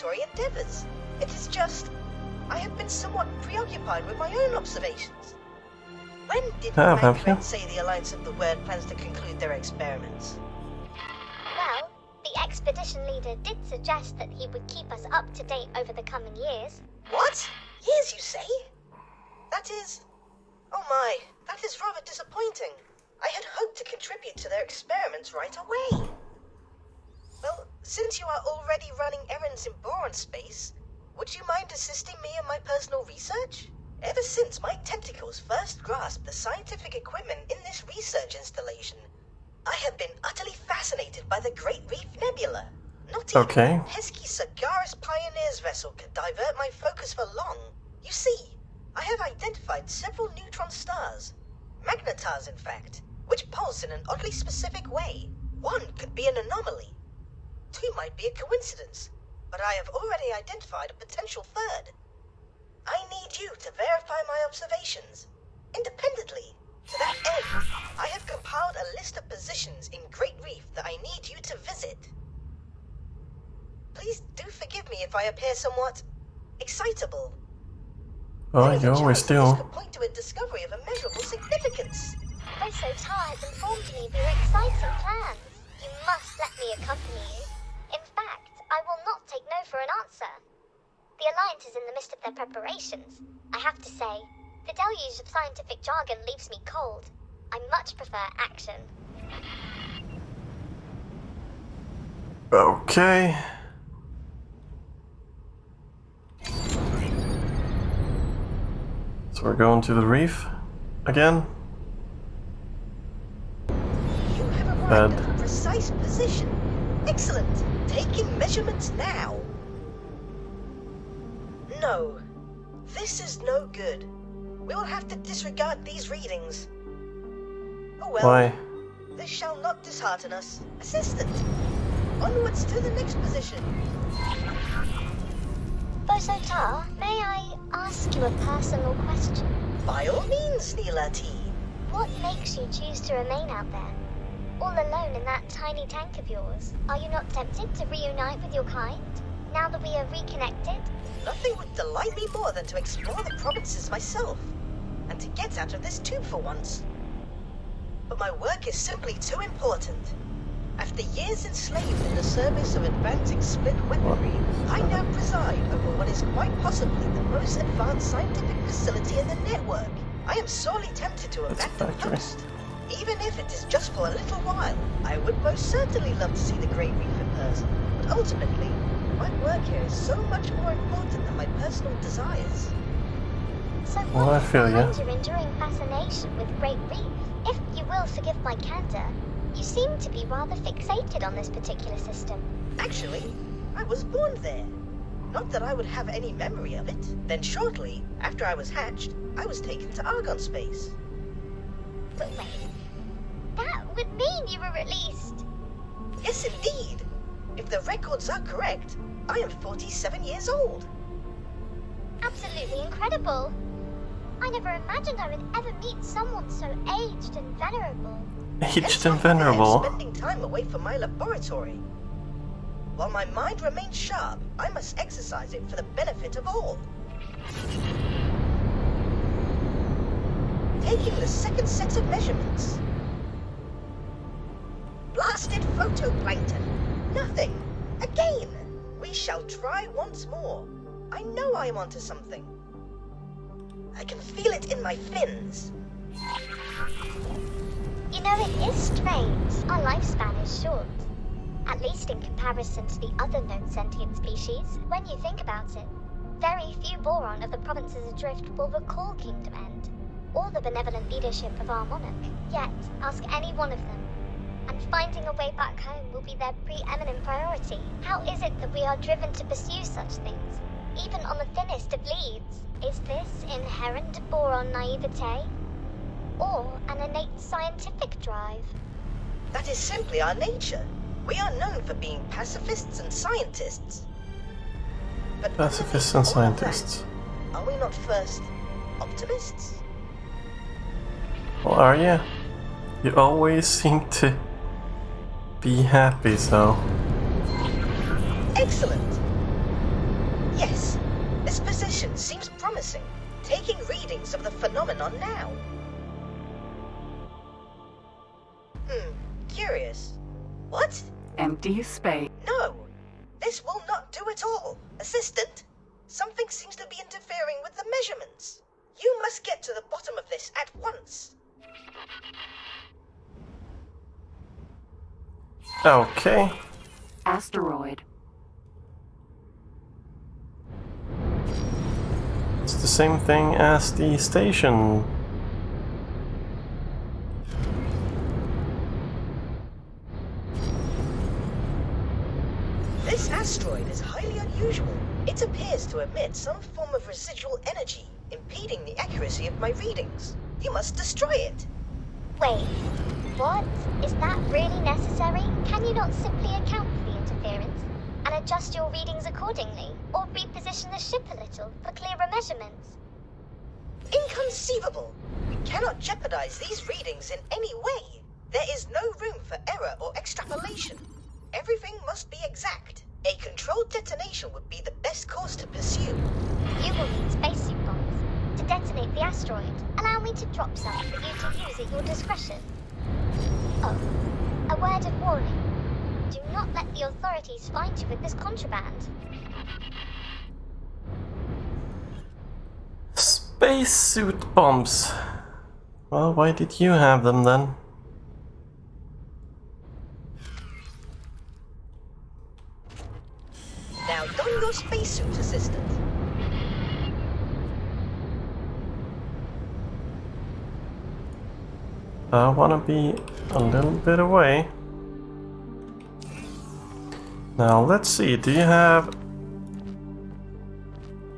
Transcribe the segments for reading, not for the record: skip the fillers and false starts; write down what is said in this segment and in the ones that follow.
laboratory endeavors. It is just, I have been somewhat preoccupied with my own observations. When did my friend say the Alliance of the Word plans to conclude their experiments? Well, the expedition leader did suggest that he would keep us up to date over the coming years. What? Years, you say? That is... Oh my, that is rather disappointing. I had hoped to contribute to their experiments right away. Well, since you are already running errands in Boron space, would you mind assisting me in my personal research? Ever since my tentacles first grasped the scientific equipment in this research installation, I have been utterly fascinated by the Great Reef Nebula. Not even a pesky Sagaris Pioneers vessel could divert my focus for long. You see, I have identified several neutron stars, magnetars in fact, which pulse in an oddly specific way. One could be an anomaly. Two might be a coincidence, but I have already identified a potential third. I need you to verify my observations, independently. To that end, I have compiled a list of positions in Great Reef that I need you to visit. Please do forgive me if I appear somewhat excitable. Oh, you always do. This could point to a discovery of immeasurable significance. Professor Tar has informed me of your exciting plans. You must let me accompany you. In fact, I will not take no for an answer. The Alliance is in the midst of their preparations. I have to say, the deluge of scientific jargon leaves me cold. I much prefer action. Okay. So we're going to the reef again. You have arrived at a precise position. Excellent. Taking measurements now. No. This is no good. We will have to disregard these readings. Oh well. Why? This shall not dishearten us. Assistant, onwards to the next position. Professor Tar, may I ask you a personal question? By all means, Neela T. What makes you choose to remain out there? All alone in that tiny tank of yours? Are you not tempted to reunite with your kind, now that we are reconnected? Nothing would delight me more than to explore the provinces myself, and to get out of this tube for once. But my work is simply too important. After years enslaved in the service of advancing split weaponry, I now preside over what is quite possibly the most advanced scientific facility in the network. I am sorely tempted to abandon the post. Even if it is just for a little while, I would most certainly love to see the Great Reef in person. But ultimately, my work here is so much more important than my personal desires. So Well, I feel ya. your enduring fascination with Great Reef? If you will forgive my candor, you seem to be rather fixated on this particular system. Actually, I was born there. Not that I would have any memory of it. Then shortly, after I was hatched, I was taken to Argon space. But wait, that would mean you were released. Yes, indeed. If the records are correct, I am 47 years old. Absolutely incredible. I never imagined I would ever meet someone so aged and venerable. Aged and venerable? Spending time away from my laboratory. While my mind remains sharp, I must exercise it for the benefit of all. Taking the second set of measurements. Blasted photoplankton. Nothing. Again. We shall try once more. I know I am onto something. I can feel it in my fins. You know, it is strange. Our lifespan is short. At least in comparison to the other known sentient species. When you think about it, very few Boron of the provinces adrift will recall Kingdom End, or the benevolent leadership of our monarch. Yet, ask any one of them, and finding a way back home will be their preeminent priority. How is it that we are driven to pursue such things, even on the thinnest of leads? Is this inherent Boron naivete, or an innate scientific drive? That is simply our nature. We are known for being pacifists and scientists. But Pacifists and scientists. Are we not first optimists? Well, are you? You always seem to be happy, so... Excellent! Seems promising. Taking readings of the phenomenon now. Curious. What? Empty space. No. This will not do at all. Assistant, something seems to be interfering with the measurements. You must get to the bottom of this at once. Okay. Asteroid. It's the same thing as the station. This asteroid is highly unusual. It appears to emit some form of residual energy, impeding the accuracy of my readings. You must destroy it. Wait, what? Is that really necessary? Can you not simply account for the interference and adjust your readings accordingly, or reposition the ship a little for clearer measurements? Inconceivable! We cannot jeopardize these readings in any way. There is no room for error or extrapolation. Everything must be exact. A controlled detonation would be the best course to pursue. You will need spacesuit bombs to detonate the asteroid. Allow me to drop some for you to use at your discretion. Oh, a word of warning. Do not let the authorities find you with this contraband. Spacesuit bombs. Well, why did you have them then? Now don your spacesuit, assistant. I wanna be a little bit away. Now let's see, do you have...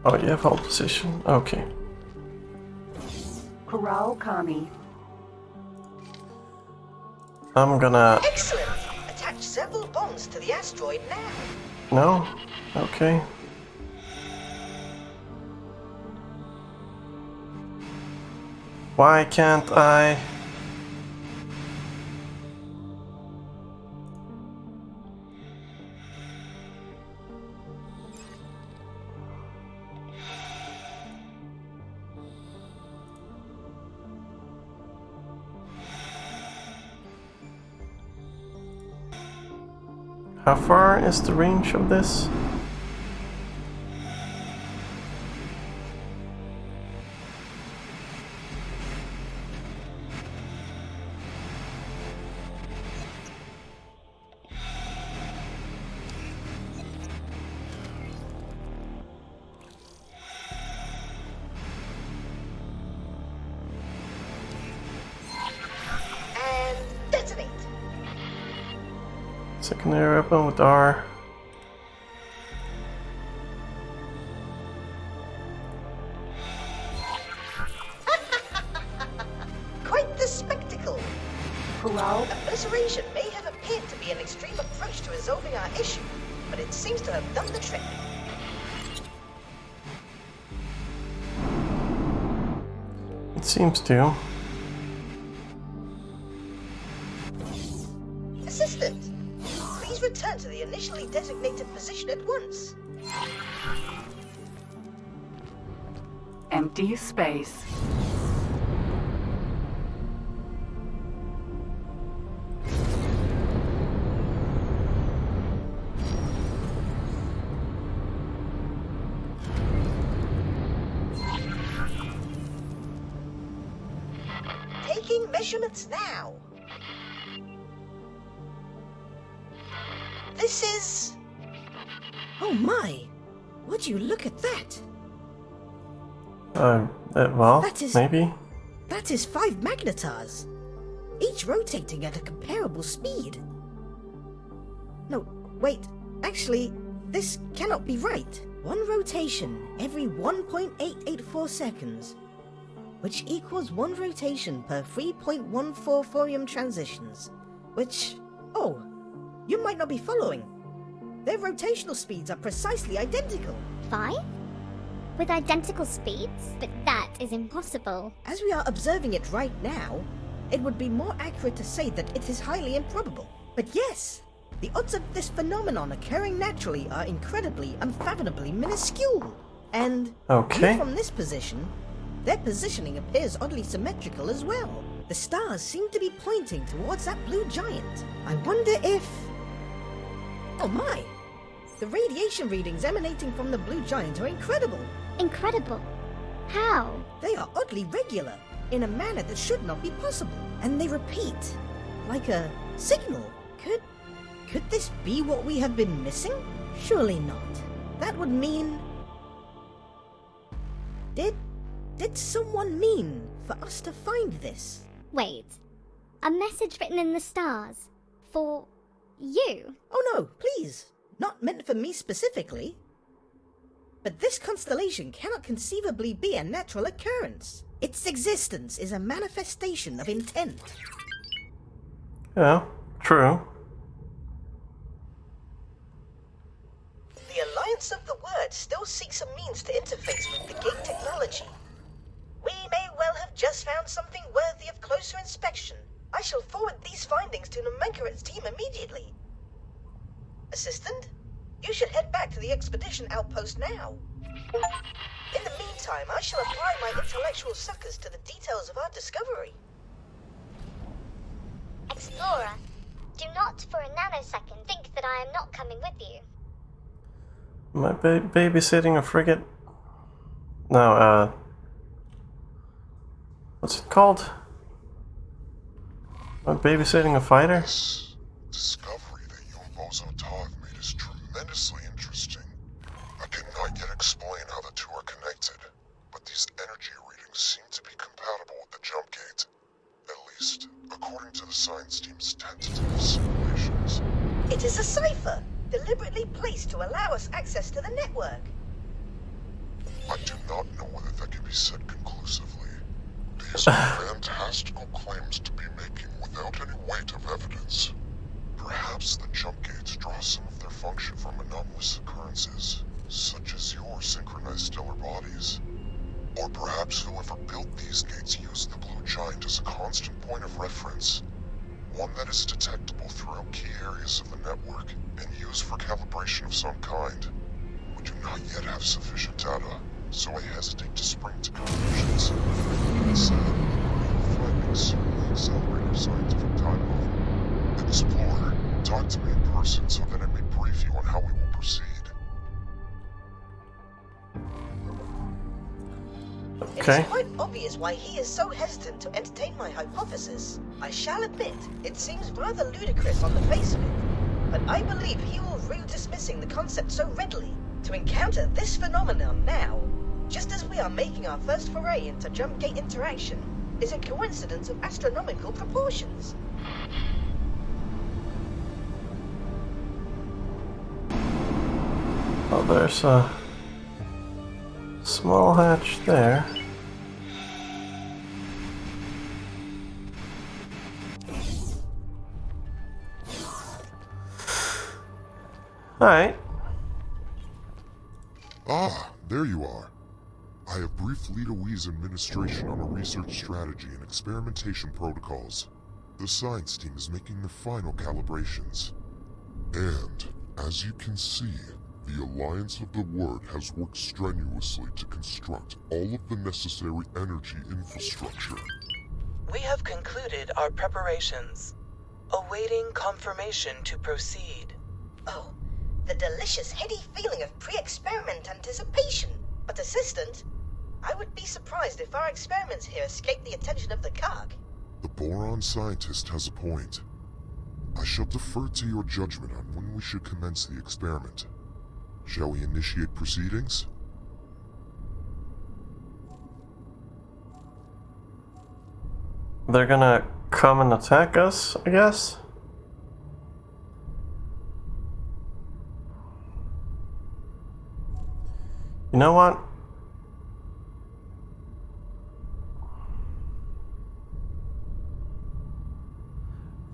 Oh, you have hold position, okay. Corral Kami. I'm gonna... Excellent! Attach several bombs to the asteroid now. No? Okay. Why can't I... How far is the range of this? And detonate. Secondary weapon with R. Quite the spectacle. Corral. Obliteration may have appeared to be an extreme approach to resolving our issue, but it seems to have done the trick. It seems to. Assistant, please return to the initially designated position at once. Empty space. Taking measurements now. This is... Oh my! Would you look at that? Well, That is- maybe. That is 5 magnetars, each rotating at a comparable speed. No, wait, actually, this cannot be right. One rotation every 1.884 seconds, which equals 1 rotation per 3.14 thorium transitions, which... Oh, you might not be following. Their rotational speeds are precisely identical. 5? With identical speeds? But that is impossible. As we are observing it right now, it would be more accurate to say that it is highly improbable. But yes, the odds of this phenomenon occurring naturally are incredibly, unfathomably minuscule. And Okay. viewed from this position, their positioning appears oddly symmetrical as well. The stars seem to be pointing towards that blue giant. I wonder if... Oh my! The radiation readings emanating from the blue giant are incredible. Incredible. How? They are oddly regular, in a manner that should not be possible. And they repeat, like a signal. Could this be what we have been missing? Surely not. That would mean... Did someone mean for us to find this? Wait. A message written in the stars. For you? Oh no, please. Not meant for me specifically. But this constellation cannot conceivably be a natural occurrence. Its existence is a manifestation of intent. Yeah, true. The Alliance of the Word still seeks a means to interface with the gate technology. We may well have just found something worthy of closer inspection. I shall forward these findings to Nomenclate's team immediately. Assistant, you should head back to the expedition outpost now. In the meantime, I shall apply my intellectual suckers to the details of our discovery. Explorer, do not for a nanosecond think that I am not coming with you. Am I babysitting a frigate? No, what's it called? Am I babysitting a fighter? This discovery that you and Bozo Ta have made is tremendously interesting. I cannot yet explain how the two are connected, but these energy readings seem to be compatible with the jump gate. At least, according to the science team's tentative simulations. It is a cipher, deliberately placed to allow us access to the network. I do not know whether that can be said conclusively. These are fantastical claims to be making without any weight of evidence. Perhaps the jump gates draw some of their function from anomalous occurrences, such as your synchronized stellar bodies. Or perhaps whoever built these gates used the blue giant as a constant point of reference, one that is detectable throughout key areas of the network and used for calibration of some kind. We do not yet have sufficient data, so I hesitate to spring to conclusions. That said, your findings certainly accelerate our scientific timeline. Explorer, talk to me in person so that I may brief you on how we will proceed. Okay. It's quite obvious why he is so hesitant to entertain my hypothesis. I shall admit, it seems rather ludicrous on the face of it, but I believe he will rue dismissing the concept so readily. To encounter this phenomenon now, just as we are making our first foray into jump gate interaction, is a coincidence of astronomical proportions. Oh, there's a small hatch there. Alright. Ah, there you are. I have briefed Lita Wee's administration on a research strategy and experimentation protocols. The science team is making their final calibrations. And, as you can see, the Alliance of the Word has worked strenuously to construct all of the necessary energy infrastructure. We have concluded our preparations, awaiting confirmation to proceed. Oh, the delicious heady feeling of pre-experiment anticipation. But Assistant, I would be surprised if our experiments here escape the attention of the Karg. The Boron scientist has a point. I shall defer to your judgment on when we should commence the experiment. Shall we initiate proceedings? They're gonna come and attack us, I guess? You know what?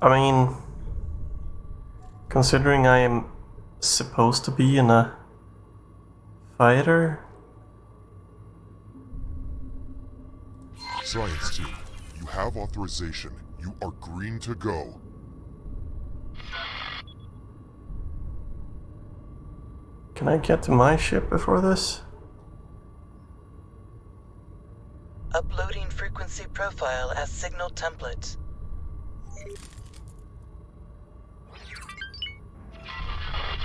I mean, considering I am supposed to be in a fighter? Science team, you have authorization. You are green to go. Can I get to my ship before this? Uploading frequency profile as signal template.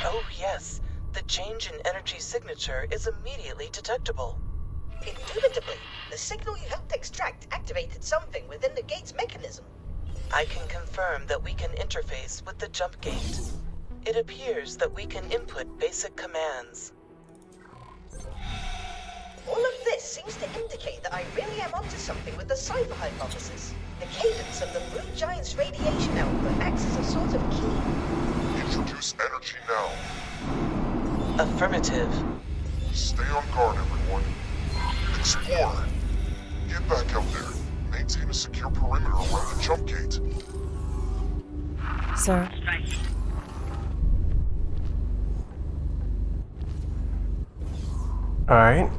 Oh yes, the change in energy signature is immediately detectable. Indubitably, the signal you helped extract activated something within the gate's mechanism. I can confirm that we can interface with the jump gate. It appears that we can input basic commands. All of this seems to indicate that I really am onto something with the cipher hypothesis. The cadence of the blue giant's radiation output acts as a sort of key. Introduce energy now. Affirmative. Stay on guard, everyone. Explorer, get back out there. Maintain a secure perimeter around the jump gate. Sir. Alright.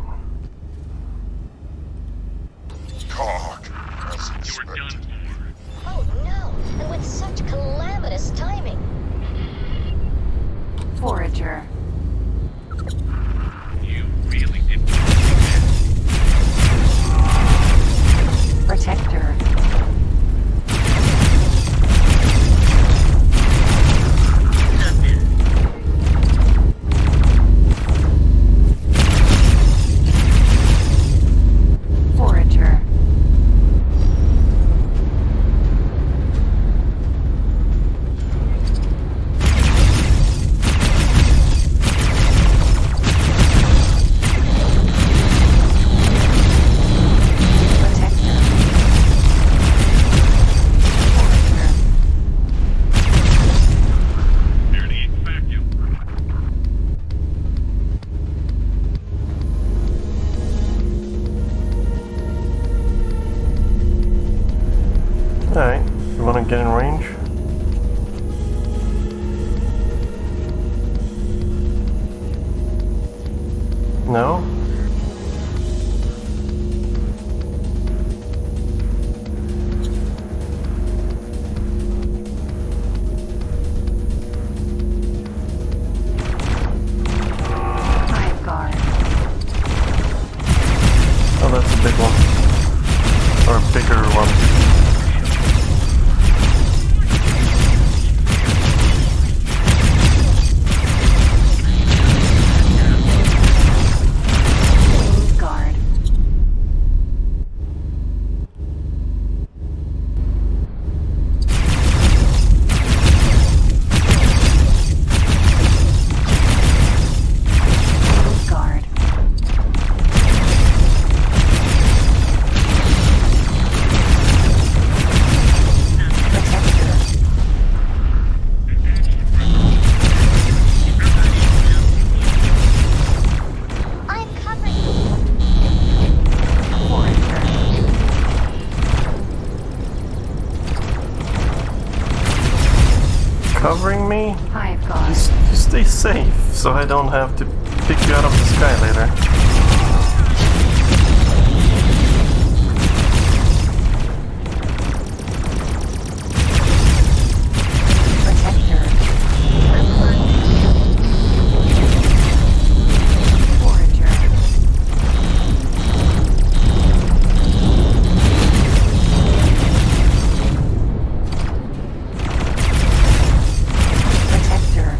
Cog, as expected. Oh no, and with such calamitous timing. Forager. You really did. Protector. Forager. Barely effective. Alright. You wanna get in range? No? Hive guard. Oh, that's a big one. Or a bigger one. Queen's guard. Queen's guard. Protector. I'm covering you. Forager. Covering me? Hive guard. Just stay safe so I don't have to pick you out of the sky later. Protector. Forager. Protector.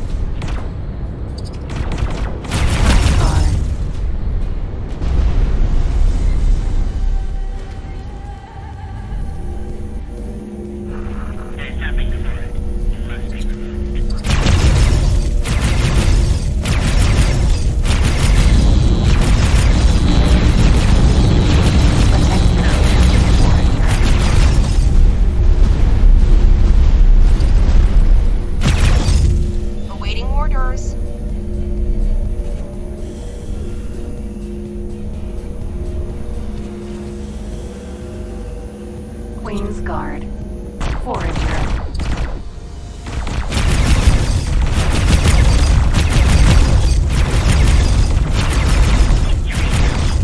Hive guard. Hey, tapping the door. You must be the Awaiting orders. Queen's guard. Forager.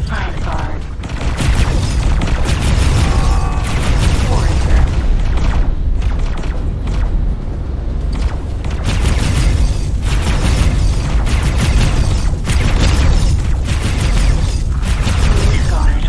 Hive guard. Forager. Queen's guard.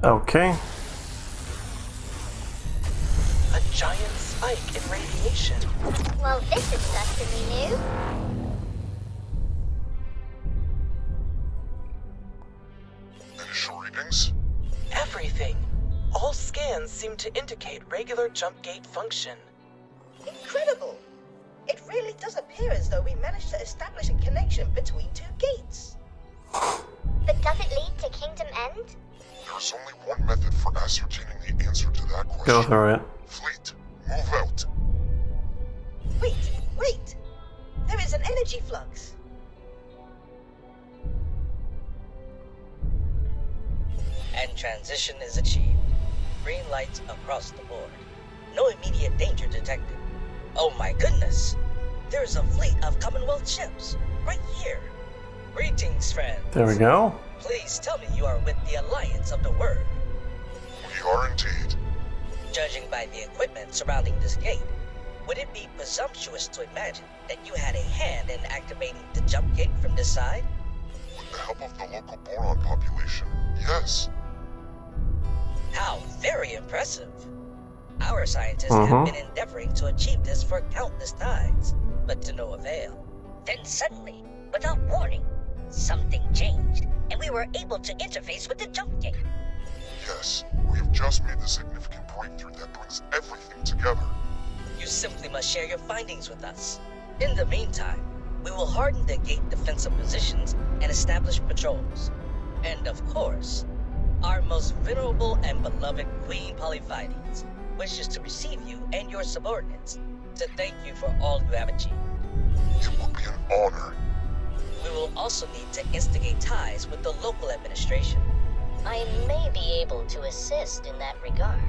Okay. A giant spike in radiation. Well, this is certainly new. Initial readings? Everything. All scans seem to indicate regular jump gate function. Incredible! It really does appear as though we managed to establish a connection between two gates. But does it lead to Kingdom End? There's only one method for ascertaining the answer to that question. Go through it. Fleet, move out. Wait! There is an energy flux. And transition is achieved. Green lights across the board. No immediate danger detected. Oh my goodness! There's a fleet of Commonwealth ships, right here. Greetings, friends. There we go. Please tell me you are with the Alliance of the Word. We are indeed. Judging by the equipment surrounding this gate, would it be presumptuous to imagine that you had a hand in activating the jump gate from this side? With the help of the local Boron population, yes. How very impressive. Our scientists have been endeavoring to achieve this for countless times, but to no avail. Then suddenly, without warning, something changed, and we were able to interface with the jump gate. Yes, we have just made the significant breakthrough that brings everything together. You simply must share your findings with us. In the meantime, we will harden the gate defensive positions and establish patrols. And of course, our most venerable and beloved Queen Polyphides wishes to receive you and your subordinates to thank you for all you have achieved. It would be an honor. We will also need to instigate ties with the local administration. I may be able to assist in that regard,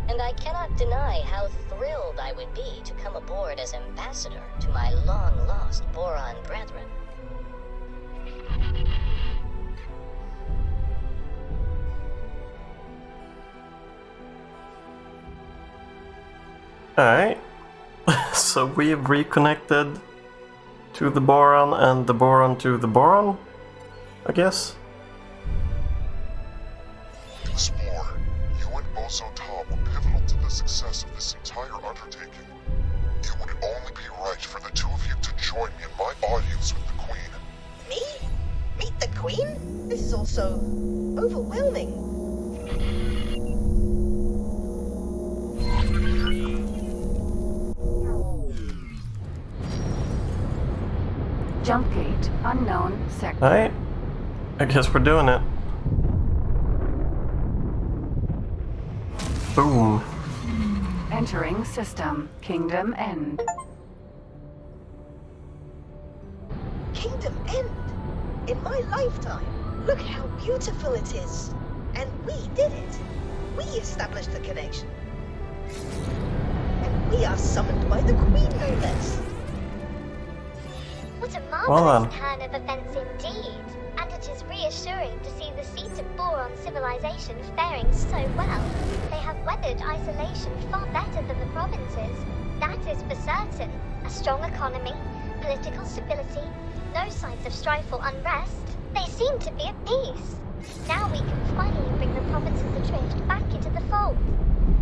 and I cannot deny how thrilled I would be to come aboard as ambassador to my long-lost Boron brethren. Alright. So we have reconnected to the Boron and the Boron to the Boron, I guess. Explorer, you and Bozo Tom were pivotal to the success of this entire undertaking. It would only be right for the two of you to join me in my audience with the Queen. Me? Meet the Queen? This is also overwhelming. Jump gate, unknown sector. Alright. I guess we're doing it. Boom. Entering system, Kingdom End. Kingdom End? In my lifetime? Look how beautiful it is. And we did it. We established the connection. And we are summoned by the Queen, no less. What a Well marvelous then. turn of events indeed. And it is reassuring to see the seat of Boron civilization faring so well. They have weathered isolation far better than the provinces. That is for certain. A strong economy, political stability, no signs of strife or unrest. They seem to be at peace. Now we can finally bring the provinces adrift back into the fold.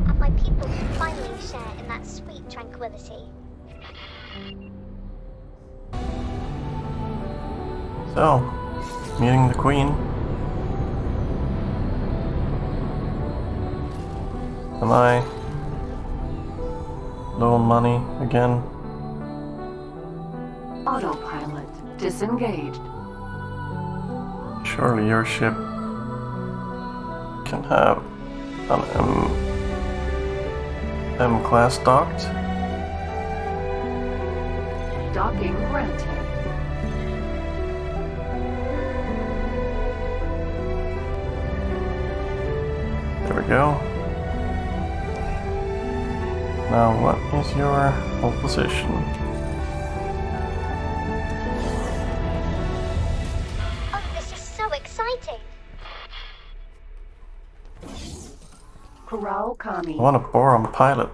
And my people can finally share in that sweet tranquility. So, meeting the Queen. Am I low on money again? Autopilot disengaged. Surely your ship can have an M-class docked. Docking granted. There we go. Now, what is your whole position? Oh, this is so exciting. Corral Kami. I want a Boron pilot.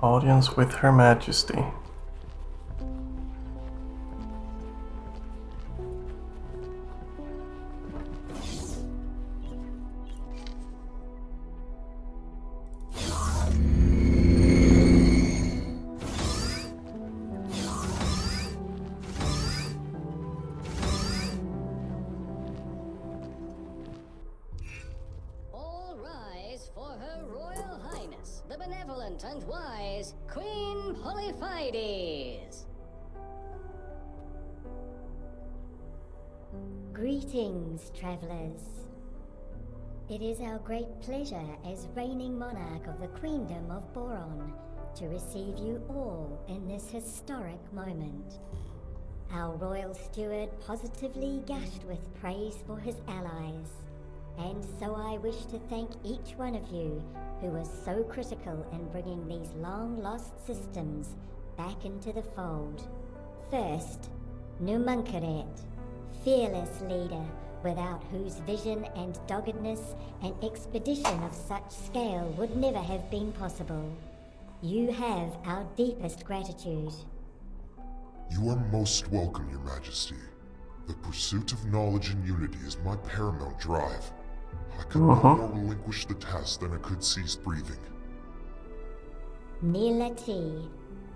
Audience with Her Majesty. brilliant and wise Queen Polyphides. Greetings, travelers. It is our great pleasure as reigning monarch of the Queendom of Boron to receive you all in this historic moment. Our royal steward positively gushed with praise for his allies, and so I wish to thank each one of you who was so critical in bringing these long-lost systems back into the fold. First, Numunkaret, fearless leader, without whose vision and doggedness an expedition of such scale would never have been possible. You have our deepest gratitude. You are most welcome, Your Majesty. The pursuit of knowledge and unity is my paramount drive. I could no more relinquish the task than I could cease breathing. Nila T,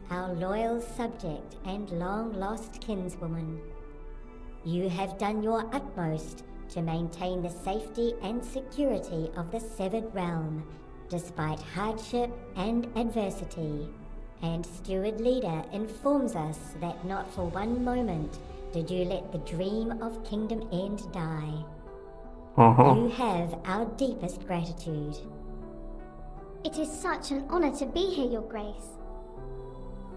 our loyal subject and long-lost kinswoman. You have done your utmost to maintain the safety and security of the Severed Realm, despite hardship and adversity. And Steward Leader informs us that not for one moment did you let the dream of Kingdom End die. You have our deepest gratitude. It is such an honor to be here, Your Grace.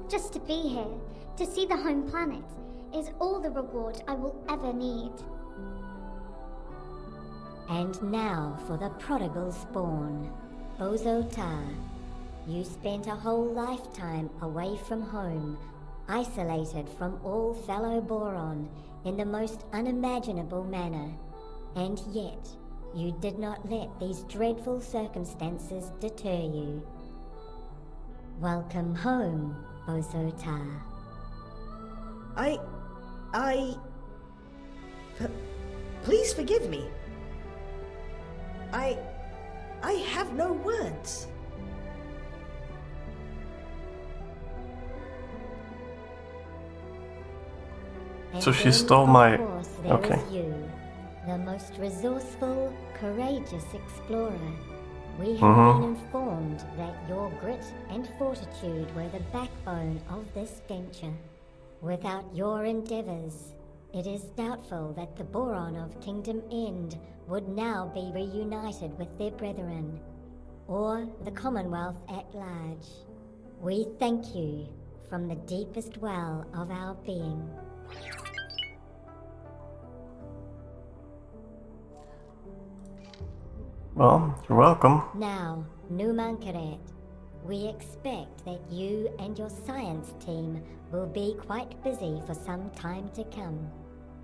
Just to be here, to see the home planet, is all the reward I will ever need. And now for the prodigal spawn, Bozo Tar. You spent a whole lifetime away from home, isolated from all fellow Boron in the most unimaginable manner, and yet you did not let these dreadful circumstances deter you. Welcome home, Bozo Tar. Please forgive me. I have no words. So she stole my... Okay. You, the most resourceful, courageous explorer. We have been informed that your grit and fortitude were the backbone of this venture. Without your endeavors, it is doubtful that the Boron of Kingdom End would now be reunited with their brethren, or the Commonwealth at large. We thank you from the deepest well of our being. Well, you're welcome. Now, Numunkaret, we expect that you and your science team will be quite busy for some time to come,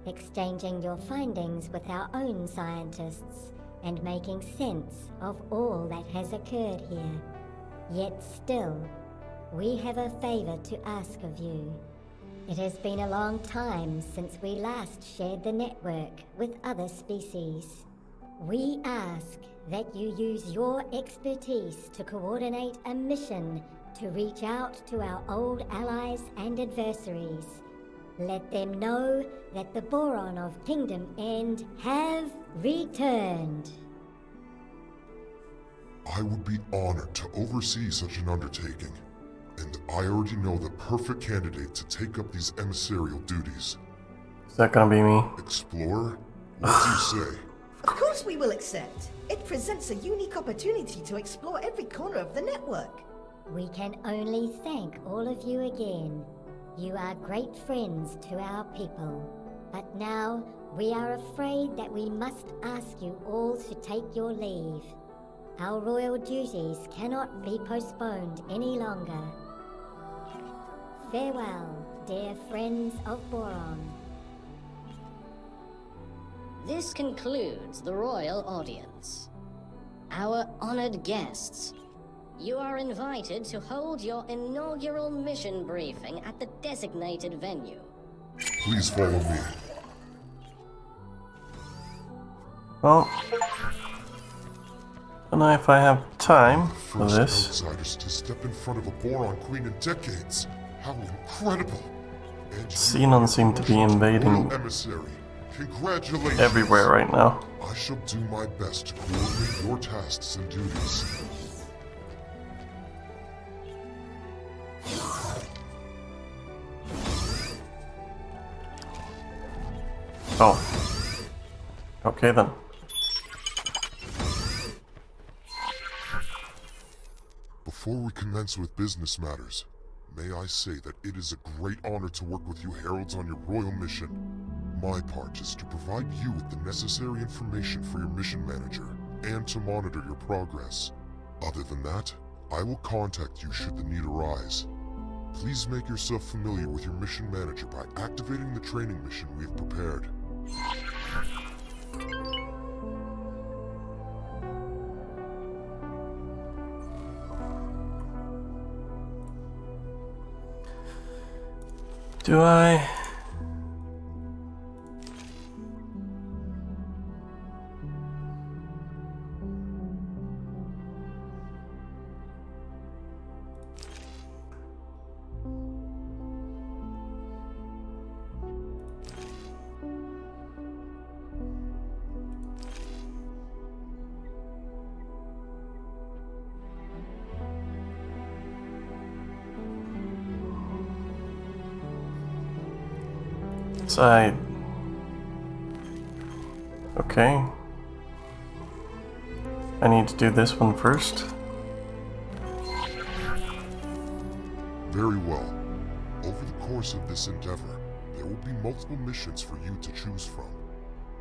exchanging your findings with our own scientists and making sense of all that has occurred here. Yet still, we have a favor to ask of you. It has been a long time since we last shared the network with other species. We ask that you use your expertise to coordinate a mission to reach out to our old allies and adversaries. Let them know that the Boron of Kingdom End have returned. I would be honored to oversee such an undertaking, and I already know the perfect candidate to take up these emissarial duties. Is that gonna be me? Explorer? What do you say? Of course we will accept. It presents a unique opportunity to explore every corner of the network. We can only thank all of you again. You are great friends to our people. But now, we are afraid that we must ask you all to take your leave. Our royal duties cannot be postponed any longer. Farewell, dear friends of Boron. This concludes the royal audience. Our honored guests, you are invited to hold your inaugural mission briefing at the designated venue. Please follow me. Well, I don't know if I have time for First this. outsiders to step in front of a Boron Queen in decades. How incredible! And Xenon seem to be invading emissary. Congratulations! everywhere right now. I shall do my best to coordinate your tasks and duties. Oh. Okay then. Before we commence with business matters, may I say that it is a great honor to work with you heralds on your royal mission. My part is to provide you with the necessary information for your mission manager, and to monitor your progress. Other than that, I will contact you should the need arise. Please make yourself familiar with your mission manager by activating the training mission we have prepared. Do I? Side. Okay. I need to do this one first. Very well. Over the course of this endeavor, there will be multiple missions for you to choose from.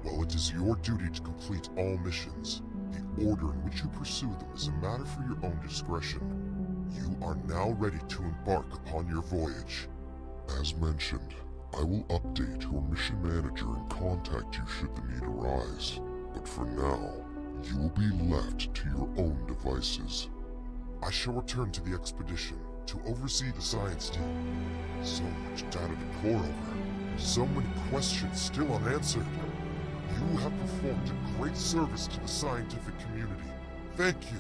While it is your duty to complete all missions, the order in which you pursue them is a matter for your own discretion. You are now ready to embark upon your voyage. As mentioned, I will update your mission manager and contact you should the need arise. But for now, you will be left to your own devices. I shall return to the expedition to oversee the science team. So much data to pore over. So many questions still unanswered. You have performed a great service to the scientific community. Thank you.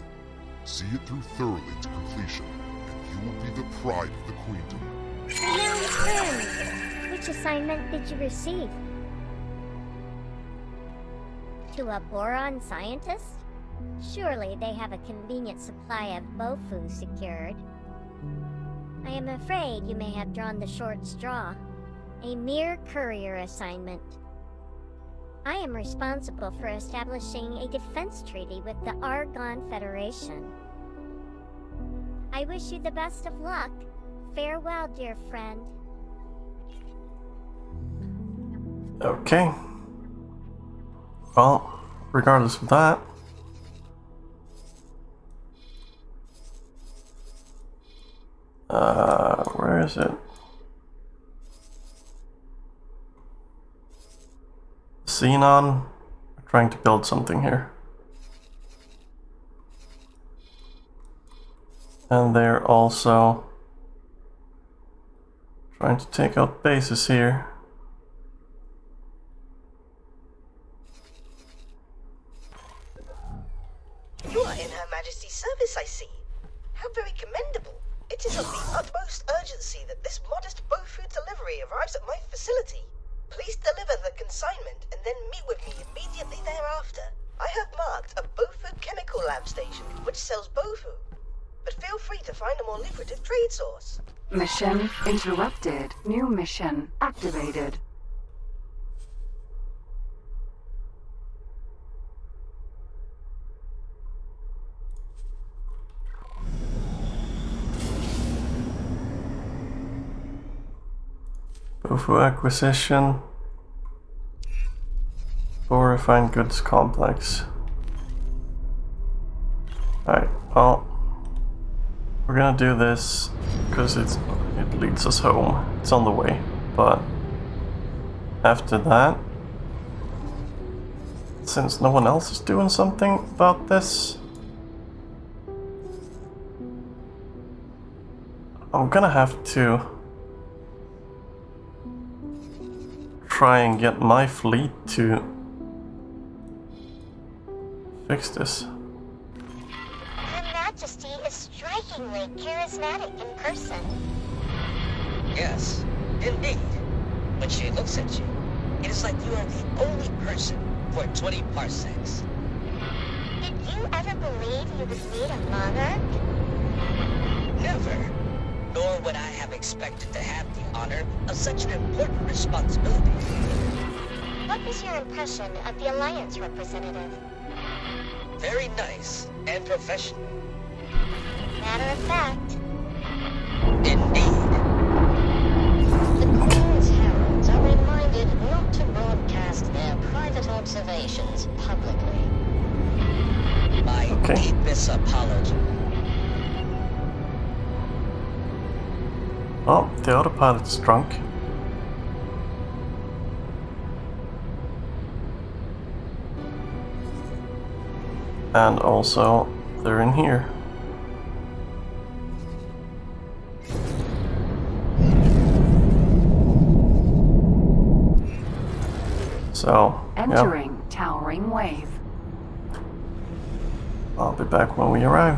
See it through thoroughly to completion, and you will be the pride of the Queendom. Which assignment did you receive? To a Boron scientist? Surely they have a convenient supply of Bofu secured. I am afraid you may have drawn the short straw. A mere courier assignment. I am responsible for establishing a defense treaty with the Argon Federation. I wish you the best of luck. Farewell, dear friend. Okay. Well, regardless of that, where is it? Xenon. We're trying to build something here. And they're also trying to take out bases here. You are in Her Majesty's service, I see. How very commendable. It is of the utmost urgency that this modest Bofu delivery arrives at my facility. Please deliver the consignment and then meet with me immediately thereafter. I have marked a Bofu chemical lab station which sells Bofu, but feel free to find a more lucrative trade source. Mission interrupted. New mission activated. Bofu acquisition. Or refined goods complex. Alright, well, we're gonna do this because it leads us home. It's on the way, but after that, since no one else is doing something about this, I'm gonna have to try and get my fleet to fix this. Her Majesty is strikingly charismatic in person. Yes, indeed. When she looks at you, it is like you are the only person for 20 parsecs. Did you ever believe you would meet a monarch? Never. Nor would I have expected to have the honor of such an important responsibility. What was your impression of the Alliance representative? Very nice and professional. Matter of fact, Indeed. The Queen's heralds are reminded not to broadcast their private observations publicly. My deepest apology. Oh, the other pilot's drunk. And also, they're in here. So, Entering towering wave. I'll be back when we arrive.